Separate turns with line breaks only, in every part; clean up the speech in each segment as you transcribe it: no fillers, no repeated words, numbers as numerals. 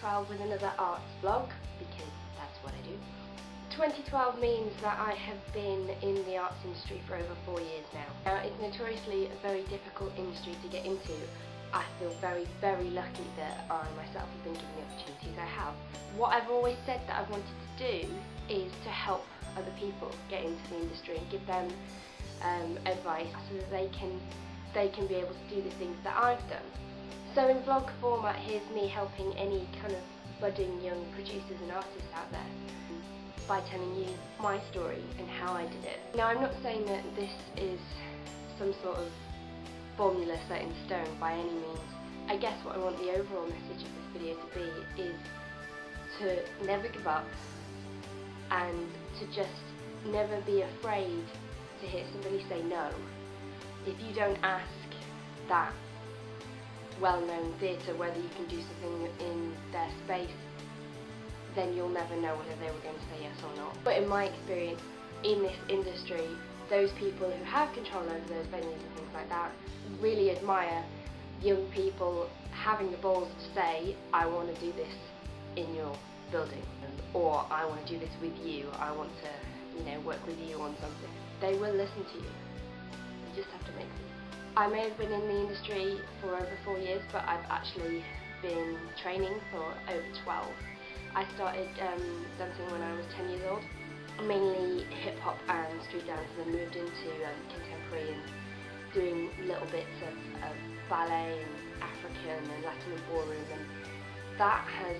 2012 with another arts vlog, because that's what I do. 2012 means that I have been in the arts industry for over 4 years now. Now, it's notoriously a very difficult industry to get into. I feel very, very lucky that I myself have been given the opportunities I have. What I've always said that I've wanted to do is to help other people get into the industry and give them advice so that they can be able to do the things that I've done. So in vlog format, here's me helping any kind of budding young producers and artists out there by telling you my story and how I did it. Now, I'm not saying that this is some sort of formula set in stone by any means. I guess what I want the overall message of this video to be is to never give up and to just never be afraid to hear somebody say no. If you don't ask that well-known theatre whether you can do something in their space, then you'll never know whether they were going to say yes or not. But in my experience in this industry, those people who have control over those venues and things like that really admire young people having the balls to say, I want to do this in your building, or I want to do this with you, I want to, work with you on something. They will listen to you. You just have to make them. I may have been in the industry for over 4 years, but I've actually been training for over 12. I started dancing when I was 10 years old, mainly hip hop and street dance, and then moved into contemporary and doing little bits of ballet and African and Latin and ballroom, and that has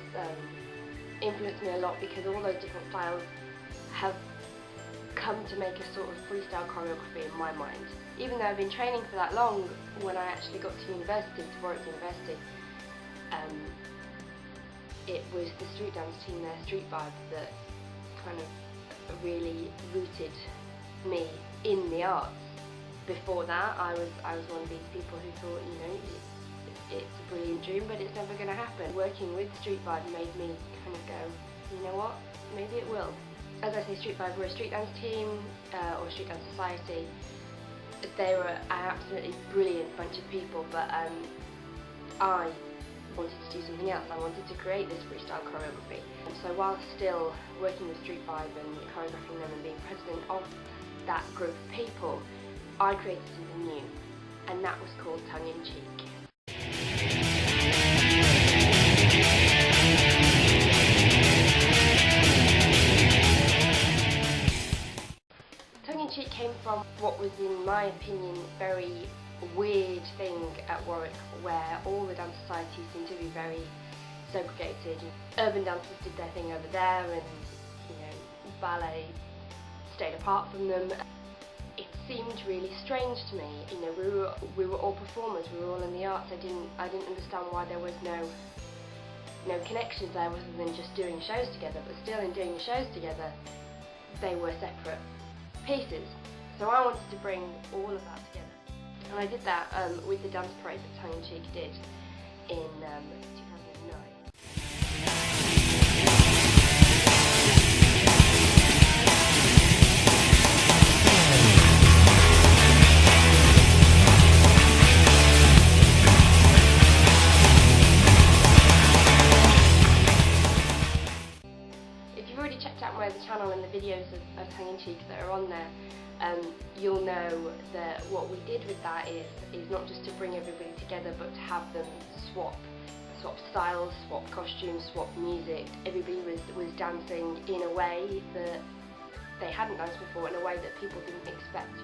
influenced me a lot because all those different styles have come to make a sort of freestyle choreography in my mind. Even though I've been training for that long, when I actually got to university, to Warwick University, it was the street dance team, their street vibe, that kind of really rooted me in the arts. Before that, I was one of these people who thought, it's a brilliant dream, but it's never going to happen. Working with Street Vibe made me kind of go, you know what, maybe it will. As I say, Street Vibe were a street dance team, or street dance society. They were an absolutely brilliant bunch of people, but I wanted to do something else. I wanted to create this freestyle choreography. So while still working with Street Vibe and choreographing them and being president of that group of people, I created something new, and that was called Tongue in Cheek. Tongue in Cheek came from what was, in my opinion, very weird thing at Warwick, where all the dance societies seemed to be very segregated. Urban dancers did their thing over there, and ballet stayed apart from them. It seemed really strange to me. We were all performers. We were all in the arts. I didn't understand why there was no connections there, other than just doing shows together. But still, in doing the shows together, they were separate pieces. So I wanted to bring all of that together. And I did that with the dance parade that Tongue in Cheek did in 2009. If you've already checked out my other channel and the videos of Tongue in Cheek that are on there, you'll know that what we did with that is not just to bring everybody together, but to have them swap styles, swap costumes, swap music. Everybody was dancing in a way that they hadn't danced before, in a way that people didn't expect.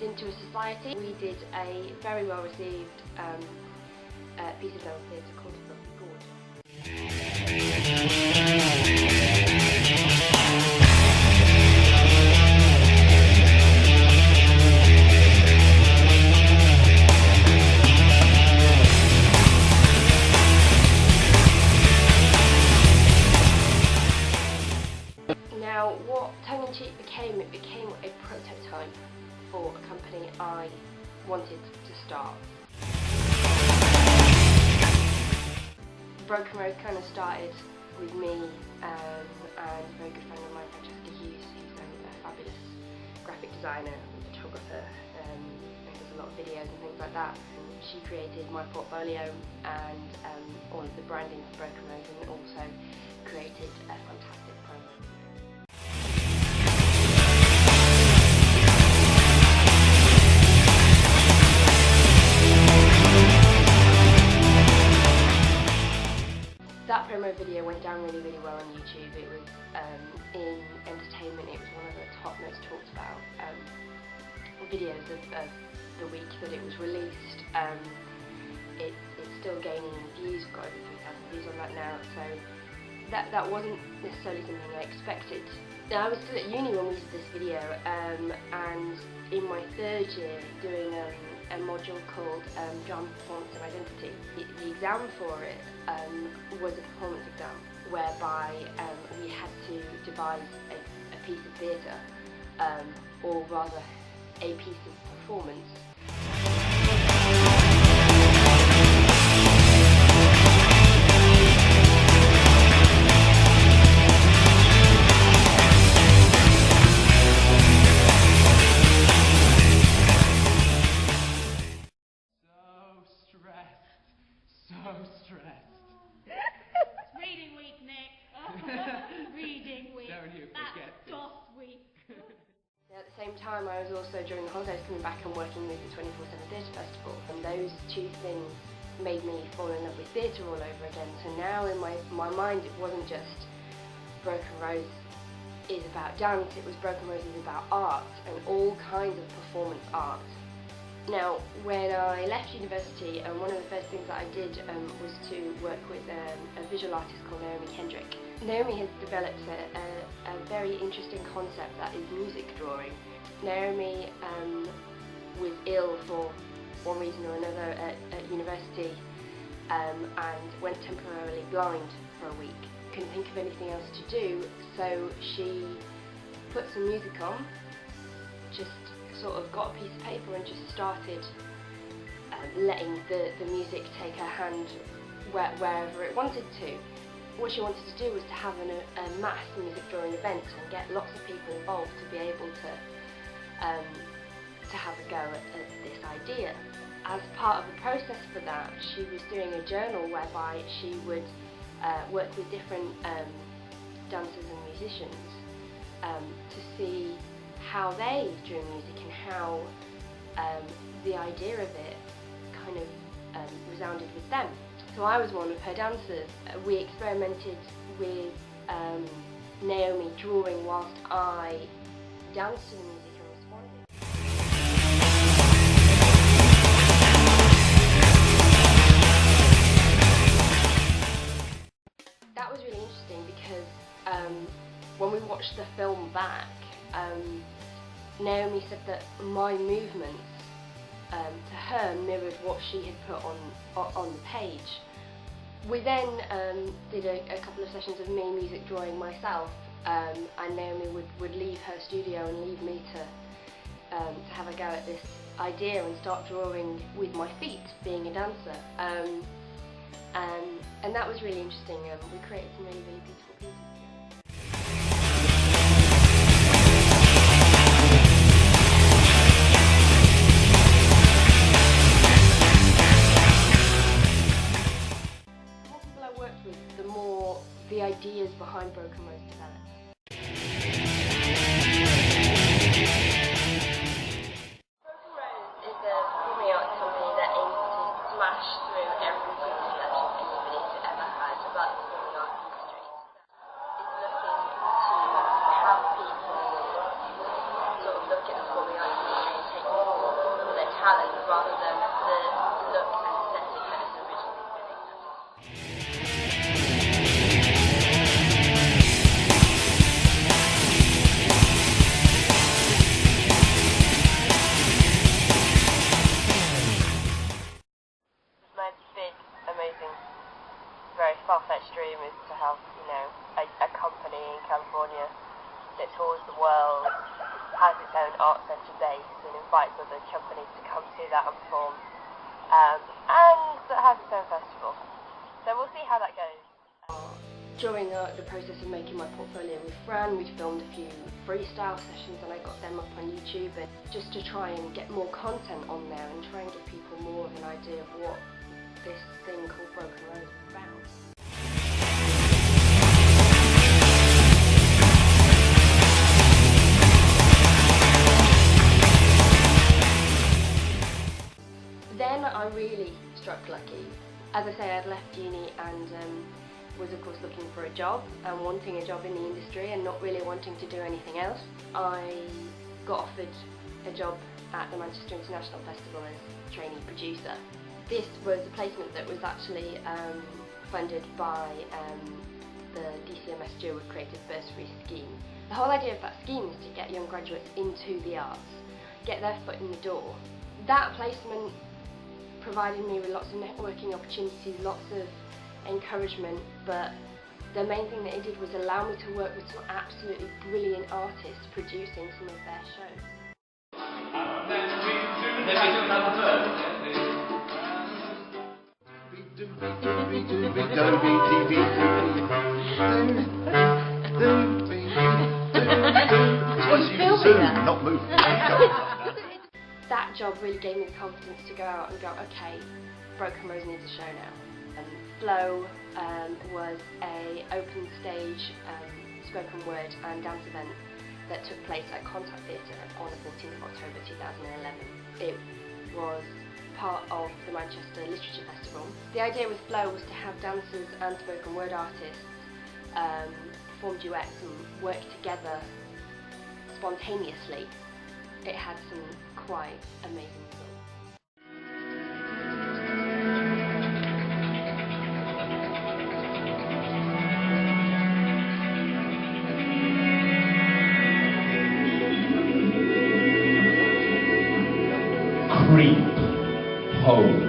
Into a society. We did a very well received piece of dance theatre called it became a prototype for a company I wanted to start. Broken Road kind of started with me and a very good friend of mine, Francesca Hughes, who's a fabulous graphic designer and photographer, and does a lot of videos and things like that. She created my portfolio and all of the branding for Broken Road, and also created a fantastic promo. That promo video went down really, really well on YouTube. It was in entertainment, it was one of the top most talked about videos of the week that it was released. It's still gaining views, we've got over 3,000 views on that now, so that wasn't necessarily something I expected. Now, I was still at uni when we did this video, and in my third year doing a module called Drama, Performance and Identity. The exam for it was a performance exam, whereby we had to devise a piece of theatre, or rather a piece of performance.
So stressed.
It's reading week, Nick. Reading week.
Don't you forget
That's DOS week.
At the same time, I was also during the holidays coming back and working with the 24/7 Theatre Festival, and those two things made me fall in love with theatre all over again. So now in my mind, it wasn't just Broken Road is about dance, it was Broken Road is about art and all kinds of performance art. Now, when I left university, one of the first things that I did was to work with a visual artist called Naomi Kendrick. Naomi has developed a very interesting concept that is music drawing. Naomi was ill for one reason or another at university and went temporarily blind for a week. Couldn't think of anything else to do, so she put some music on, just sort of got a piece of paper and just started letting the music take her hand wherever it wanted to. What she wanted to do was to have a mass music drawing event and get lots of people involved to be able to have a go at this idea. As part of the process for that, she was doing a journal whereby she would work with different dancers and musicians to see how they drew music and how the idea of it kind of resounded with them. So I was one of her dancers. We experimented with Naomi drawing whilst I danced to the music and responded. That was really interesting because when we watched the film back, Naomi said that my movements to her mirrored what she had put on the page. We then did a couple of sessions of me music drawing myself, and Naomi would leave her studio and leave me to have a go at this idea and start drawing with my feet, being a dancer. And that was really interesting. We created some really, really beautiful pieces together. The ideas behind Broken Road developed. Broken Road is a performing arts company that aims to smash through every preconception anybody has ever had about the performing arts industry. It's looking to have people sort of look at the performing arts industry and take them for their talent rather than the look and aesthetic that has originally been accepted. Amazing, very far-fetched dream is to have, a company in California that tours the world own art centre base and invites other companies to come to that and perform. And it has its own festival. So we'll see how that goes. During the process of making my portfolio with Fran, we'd filmed a few freestyle sessions and I got them up on YouTube, and just to try and get more content on there and try and give people more of an idea of what this thing called Broken Rose is about. Then I really struck lucky. As I say, I'd left uni and was of course looking for a job and wanting a job in the industry and not really wanting to do anything else. I got offered a job at the Manchester International Festival as trainee producer. This was a placement that was actually funded by the DCMS Jewwood Creative Bursary Scheme. The whole idea of that scheme is to get young graduates into the arts, get their foot in the door. That placement provided me with lots of networking opportunities, lots of encouragement, but the main thing that it did was allow me to work with some absolutely brilliant artists producing some of their shows.
Not moving.
That job really gave me the confidence to go out and go, okay, Broken Rose needs a show now. Flow was an open stage spoken word and dance event that took place at Contact Theatre on the 14th of October 2011. It was part of the Manchester Literature Festival. The idea with Flow was to have dancers and spoken word artists perform duets and work together spontaneously. It had some quite amazing results.
Creep, home,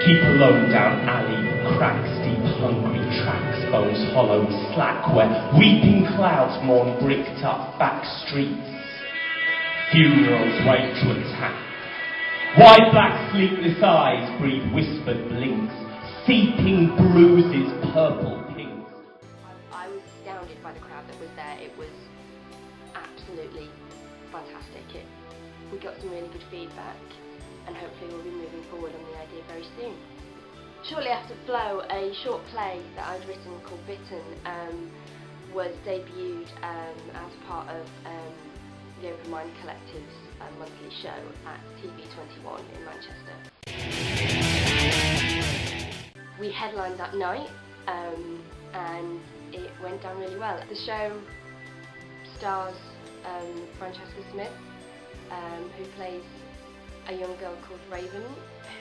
keep alone down alley, cracks deep, hungry tracks, bones hollow, slack, where weeping clouds mourn bricked up back streets. Funerals wait to attack. Wide black sleepless eyes breathe whispered blinks, seeping bruises, purple pinks.
I was astounded by the crowd that was there. It was absolutely fantastic. We got some really good feedback, and hopefully we'll be moving forward on the idea very soon. Shortly after Flow, a short play that I'd written called Bitten was debuted as part of the Open Mind Collective's monthly show at TV21 in Manchester. We headlined that night and it went down really well. The show stars Francesca Smith, who plays a young girl called Raven,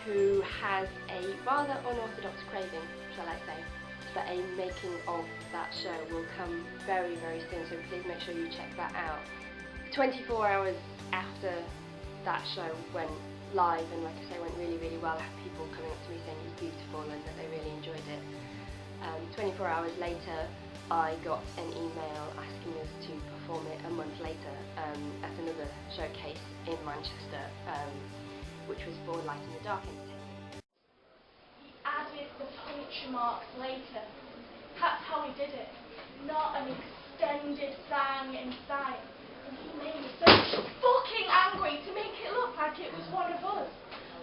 who has a rather unorthodox craving, shall I say. But a making of that show will come very, very soon, so please make sure you check that out. 24 hours after that show went live, and like I say, went really, really well. I had people coming up to me saying it was beautiful and that they really enjoyed it. 24 hours later, I got an email asking us to perform it a month later at another showcase in Manchester, which was for Light in the Dark Entertainment.
He added the puncture marks later. That's how he did it. Not an extended bang inside. And he made me so fucking angry to make it look like it was one of us.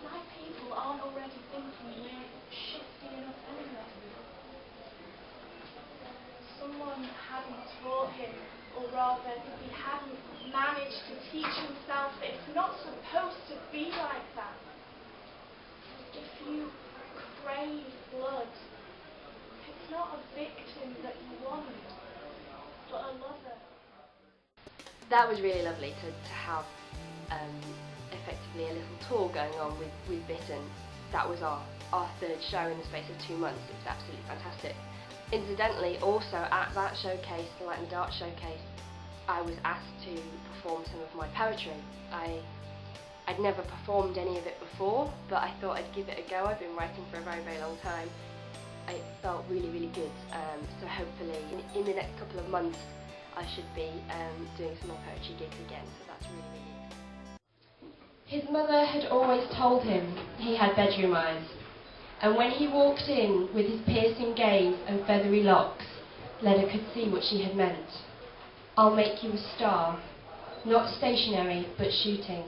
My people aren't already thinking we're shifty enough anyway. Someone hadn't taught him, or rather, he hadn't managed to teach himself that it's not supposed to be like that. If you crave blood, it's not a victim that you want, but a lover.
That was really lovely to have effectively a little tour going on with Bitten. That was our third show in the space of 2 months. It was absolutely fantastic. Incidentally, also at that showcase, the Light and Dark showcase, I was asked to perform some of my poetry. I'd never performed any of it before, but I thought I'd give it a go. I've been writing for a very, very long time. It felt really, really good. So hopefully in the next couple of months I should be doing some more poetry gigs again, so that's really, really exciting. His mother had always told him he had bedroom eyes, and when he walked in with his piercing gaze and feathery locks, Leda could see what she had meant. I'll make you a star, not stationary, but shooting.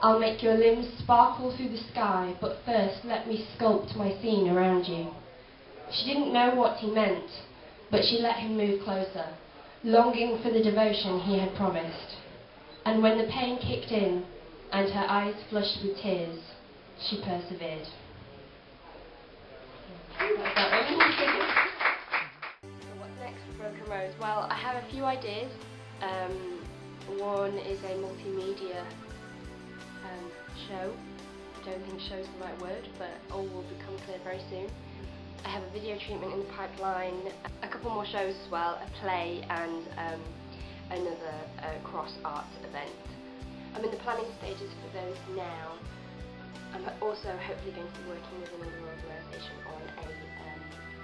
I'll make your limbs sparkle through the sky, but first let me sculpt my scene around you. She didn't know what he meant, but she let him move closer, longing for the devotion he had promised. And when the pain kicked in, and her eyes flushed with tears, she persevered. So what's next for Broken Rose? Well, I have a few ideas. One is a multimedia show. I don't think show's the right word, but all will become clear very soon. I have a video treatment in the pipeline, a couple more shows as well, a play and another cross arts event. I'm in the planning stages for those now. I'm also hopefully going to be working with another organisation on a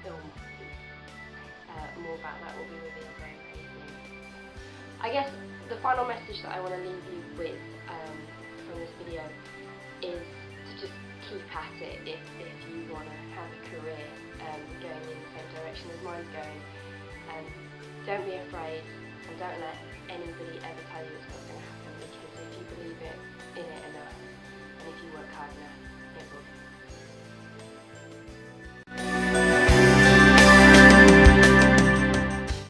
film piece. More about that will be revealed very, very soon. I guess the final message that I want to leave you with from this video is to just keep at it if you want to have a career going in the same direction as mine's going. Don't be afraid, and don't let anybody ever tell you it's not going to happen, because if you believe in it enough, and if you work hard enough, it will.